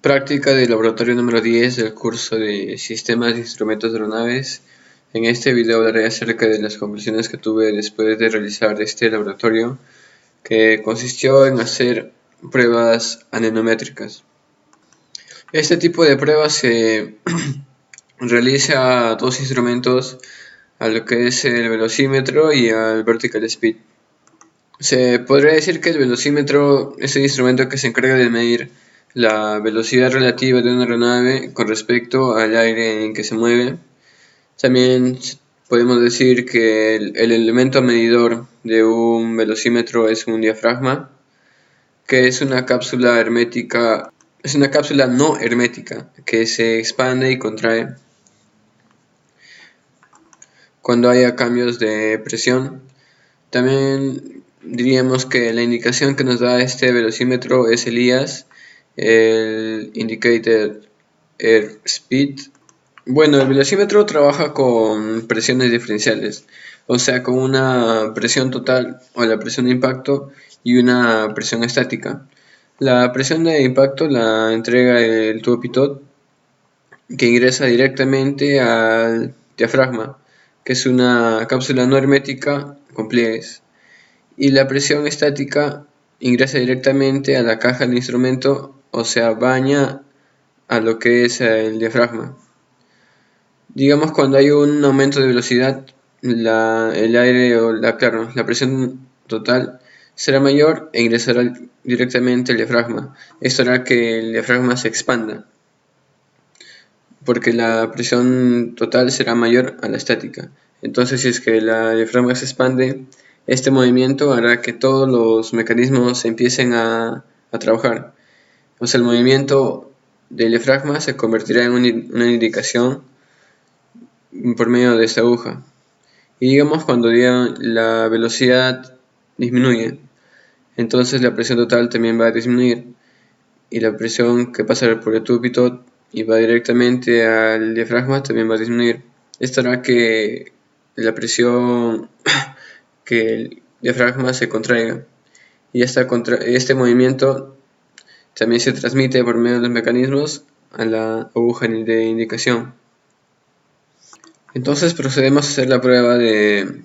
Práctica del laboratorio número 10 del curso de Sistemas de Instrumentos de Aeronaves. En este video hablaré acerca de las conclusiones que tuve después de realizar este laboratorio, que consistió en hacer pruebas anemométricas. Este tipo de pruebas se realiza a dos instrumentos, a lo que es el velocímetro y al vertical speed. Se podría decir que el velocímetro es el instrumento que se encarga de medir la velocidad relativa de una aeronave con respecto al aire en que se mueve. También podemos decir que el elemento medidor de un velocímetro es un diafragma, que es una cápsula hermética, es una cápsula no hermética que se expande y contrae cuando haya cambios de presión. También diríamos que la indicación que nos da este velocímetro es el IAS, el Indicated Air Speed. Bueno, el velocímetro trabaja con presiones diferenciales, o sea, con una presión total o la presión de impacto y una presión estática. La presión de impacto la entrega el tubo pitot, que ingresa directamente al diafragma, que es una cápsula no hermética con pliegues, y la presión estática ingresa directamente a la caja del instrumento, o sea, baña a lo que es el diafragma. Digamos, cuando hay un aumento de velocidad, el aire o la presión total será mayor e ingresará directamente al diafragma. Esto hará que el diafragma se expanda, porque la presión total será mayor a la estática. Entonces, si es que la diafragma se expande, este movimiento hará que todos los mecanismos empiecen a trabajar. O sea, el movimiento del diafragma se convertirá en una indicación por medio de esta aguja. Y digamos, cuando la velocidad disminuye, entonces la presión total también va a disminuir, y la presión que pasa por el tubo pitot y va directamente al diafragma también va a disminuir. Esto hará que la presión que el diafragma se contraiga, y este movimiento también se transmite por medio de los mecanismos a la aguja de indicación. Entonces procedemos a hacer la prueba de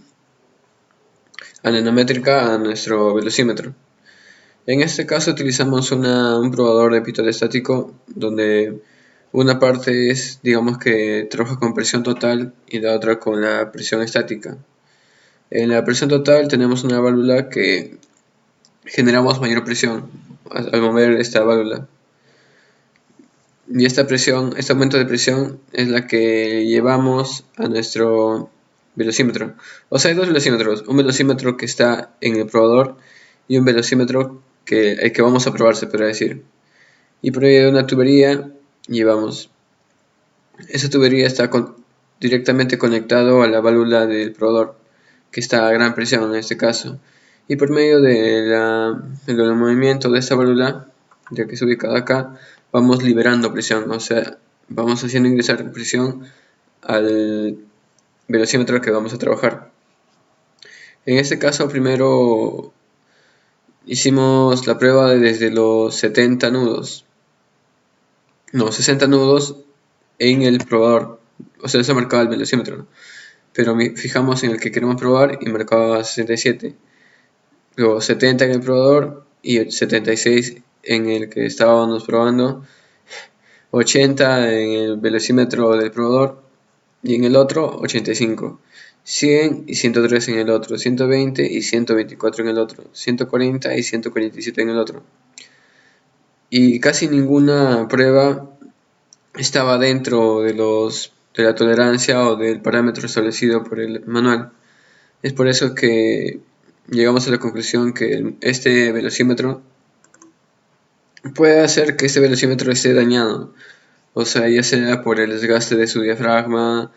anemométrica a nuestro velocímetro. En este caso utilizamos un probador de pitot estático, donde una parte es, digamos, que trabaja con presión total y la otra con la presión estática. En la presión total tenemos una válvula que generamos mayor presión al mover esta válvula, y este aumento de presión es la que llevamos a nuestro velocímetro. O sea, hay dos velocímetros, un velocímetro que está en el probador y un velocímetro el que vamos a probar, se podría decir. Y por medio de una tubería llevamos. Esa tubería está directamente conectado a la válvula del probador, que está a gran presión en este caso. Y por medio del movimiento de esta válvula, ya que es ubicada acá, vamos liberando presión, o sea, vamos haciendo ingresar presión al velocímetro que vamos a trabajar. En este caso, primero hicimos la prueba desde los 70 nudos, no, 60 nudos en el probador, o sea, eso marcaba el velocímetro, ¿no? Pero fijamos en el que queremos probar y marcaba 67, luego 70 en el probador y 76 en el que estábamos probando, 80 en el velocímetro del probador y en el otro 85, 100 y 103 en el otro, 120 y 124 en el otro, 140 y 147 en el otro. Y casi ninguna prueba estaba dentro de la tolerancia o del parámetro establecido por el manual. Es por eso que llegamos a la conclusión que este velocímetro puede hacer que este velocímetro esté dañado, o sea, ya sea por el desgaste de su diafragma,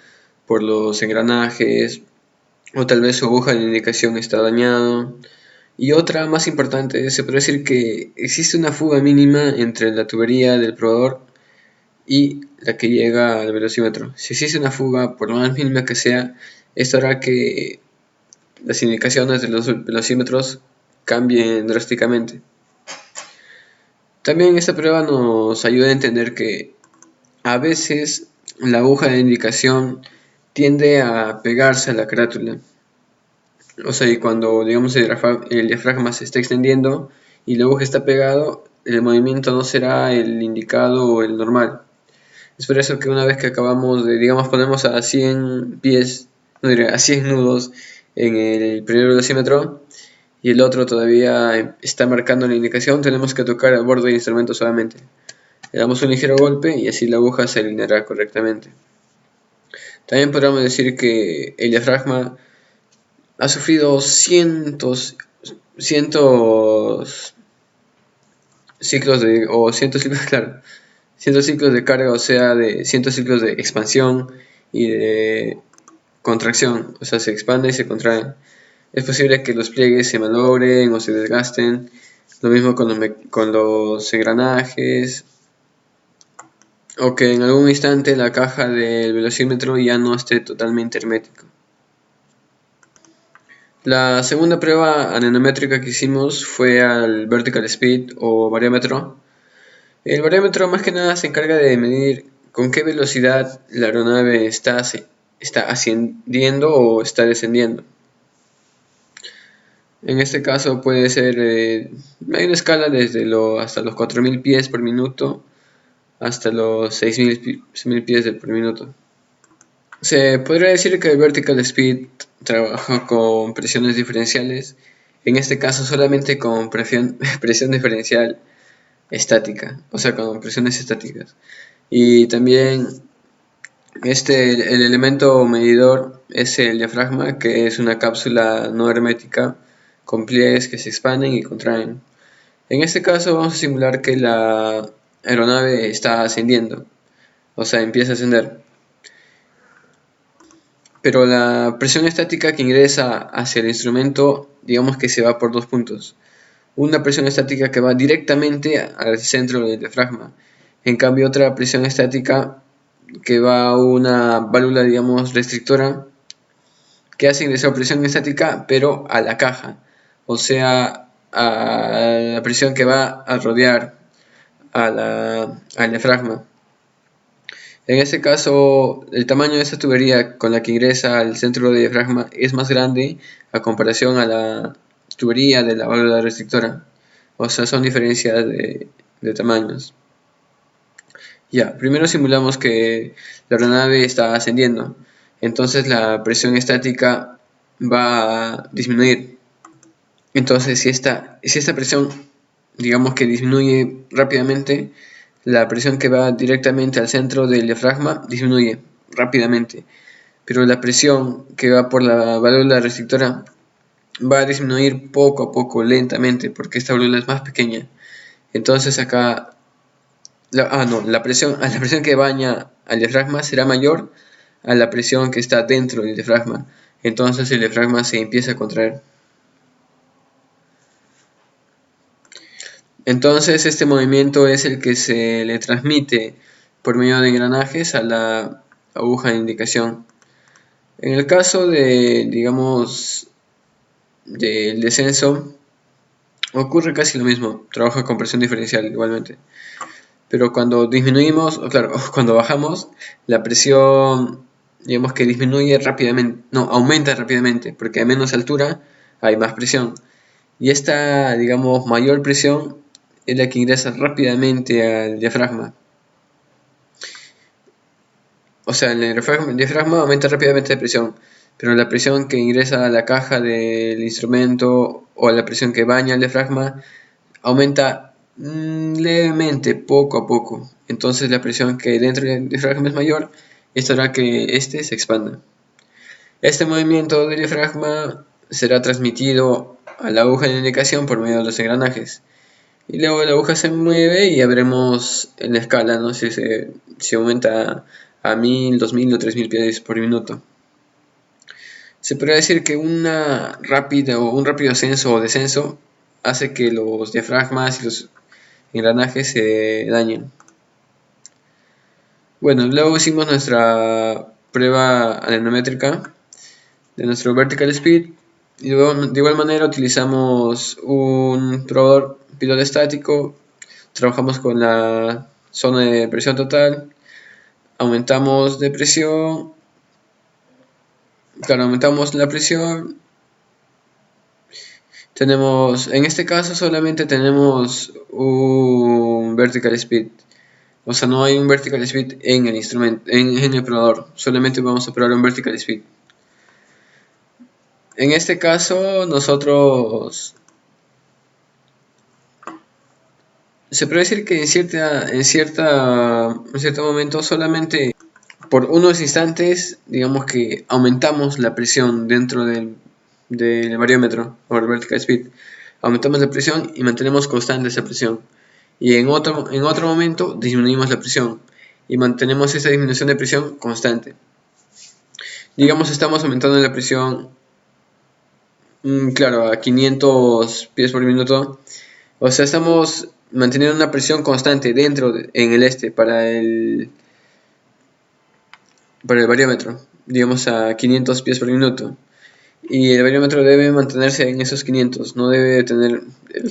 por los engranajes, o tal vez su aguja de indicación está dañado. Y otra más importante, se puede decir que existe una fuga mínima entre la tubería del probador y la que llega al velocímetro. Si existe una fuga, por lo más mínima que sea, esto hará que las indicaciones de los velocímetros cambien drásticamente. También esta prueba nos ayuda a entender que a veces la aguja de indicación tiende a pegarse a la carátula. O sea, y cuando digamos el diafragma se está extendiendo y la aguja está pegado, el movimiento no será el indicado o el normal. Es por eso que una vez que acabamos de, digamos, ponemos a 100 pies, no diré, a 100 nudos en el primer velocímetro y el otro todavía está marcando la indicación, tenemos que tocar el borde del instrumento suavemente. Le damos un ligero golpe y así la aguja se alineará correctamente. También podríamos decir que el diafragma ha sufrido cientos ciclos claro, cientos ciclos de carga, o sea, de cientos ciclos de expansión y de contracción, o sea, se expande y se contrae. Es posible que los pliegues se malogren o se desgasten, lo mismo con los engranajes, o que en algún instante la caja del velocímetro ya no esté totalmente hermética. La segunda prueba anemométrica que hicimos fue al vertical speed o variómetro. El variómetro más que nada se encarga de medir con qué velocidad la aeronave está ascendiendo o está descendiendo. En este caso puede ser, hay una escala desde hasta los 4000 pies por minuto hasta los 6000 pies por minuto. Se podría decir que el vertical speed trabaja con presiones diferenciales, en este caso solamente con presión diferencial estática, o sea, con presiones estáticas. Y también el elemento medidor es el diafragma, que es una cápsula no hermética con pliegues que se expanden y contraen. En este caso vamos a simular que la aeronave está ascendiendo, o sea, empieza a ascender. Pero la presión estática que ingresa hacia el instrumento, digamos que se va por dos puntos. Una presión estática que va directamente al centro del diafragma. En cambio, otra presión estática que va a una válvula, digamos, restrictora, que hace ingresar presión estática, pero a la caja. O sea, a la presión que va a rodear al diafragma. En este caso, el tamaño de esta tubería con la que ingresa al centro del diafragma es más grande a comparación a la tubería de la válvula restrictora. O sea, son diferencias de tamaños. Ya, primero simulamos que la aeronave está ascendiendo. Entonces la presión estática va a disminuir. Entonces, si esta presión, digamos que disminuye rápidamente, la presión que va directamente al centro del diafragma disminuye rápidamente, pero la presión que va por la válvula restrictora va a disminuir poco a poco, lentamente, porque esta válvula es más pequeña. Entonces acá, la presión que baña al diafragma será mayor a la presión que está dentro del diafragma. Entonces el diafragma se empieza a contraer. Entonces este movimiento es el que se le transmite por medio de engranajes a la aguja de indicación. En el caso de, digamos, del descenso, ocurre casi lo mismo, trabaja con presión diferencial igualmente. Pero cuando disminuimos, o claro, cuando bajamos, la presión, digamos que disminuye rápidamente, no, aumenta rápidamente, porque a menos altura hay más presión. Y esta, digamos, mayor presión es la que ingresa rápidamente al diafragma. O sea, el diafragma aumenta rápidamente de presión, pero la presión que ingresa a la caja del instrumento o la presión que baña el diafragma aumenta levemente, poco a poco. Entonces la presión que dentro del diafragma es mayor, esto hará que éste se expanda. Este movimiento del diafragma será transmitido a la aguja de indicación por medio de los engranajes. Y luego la aguja se mueve y ya veremos en la escala, ¿no? Si aumenta a 1000, 2000 o 3000 pies por minuto. Se podría decir que un rápido ascenso o descenso hace que los diafragmas y los engranajes se dañen. Bueno, luego hicimos nuestra prueba anemométrica de nuestro vertical speed y luego de igual manera utilizamos un probador piloto estático trabajamos con la zona de presión total, aumentamos de presión, claro, aumentamos la presión, en este caso solamente tenemos un vertical speed, o sea, no hay un vertical speed en el instrumento, en el probador, solamente vamos a probar un vertical speed. En este caso nosotros se puede decir que en cierto momento solamente por unos instantes, digamos que aumentamos la presión dentro del bariómetro o el vertical speed. Aumentamos la presión y mantenemos constante esa presión. Y en otro momento disminuimos la presión y mantenemos esa disminución de presión constante. Digamos estamos aumentando la presión, claro, a 500 pies por minuto. O sea, estamos manteniendo una presión constante en el para el bariómetro, digamos a 500 pies por minuto. Y el bariómetro debe mantenerse en esos 500, no debe tener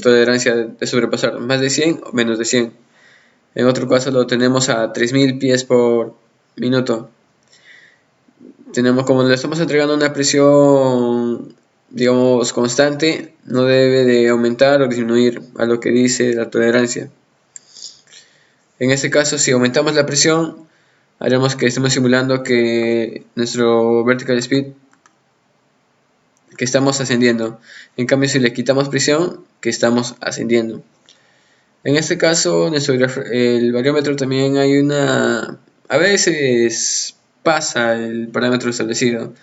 tolerancia de sobrepasar más de 100 o menos de 100. En otro caso lo tenemos a 3000 pies por minuto. Como le estamos entregando una presión, digamos, constante, no debe de aumentar o disminuir a lo que dice la tolerancia. En este caso, si aumentamos la presión, haremos que estemos simulando que nuestro vertical speed, que estamos ascendiendo. En cambio, si le quitamos presión, que estamos ascendiendo. En este caso, el bariómetro también a veces pasa el parámetro establecido.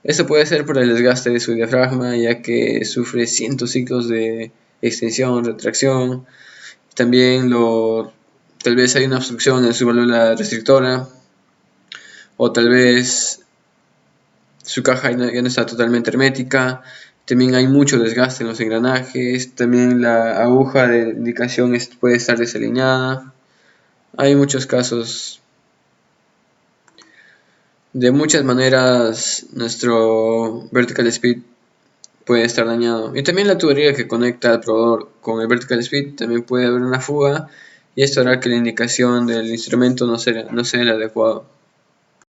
Esto puede ser por el desgaste de su diafragma, ya que sufre cientos ciclos de extensión, retracción. También tal vez hay una obstrucción en su válvula restrictora, o tal vez su caja ya no está totalmente hermética. También hay mucho desgaste en los engranajes. También la aguja de indicación puede estar desalineada. Hay muchos casos. De muchas maneras nuestro vertical speed puede estar dañado. Y también la tubería que conecta al probador con el vertical speed también puede haber una fuga, y esto hará que la indicación del instrumento no sea el adecuado.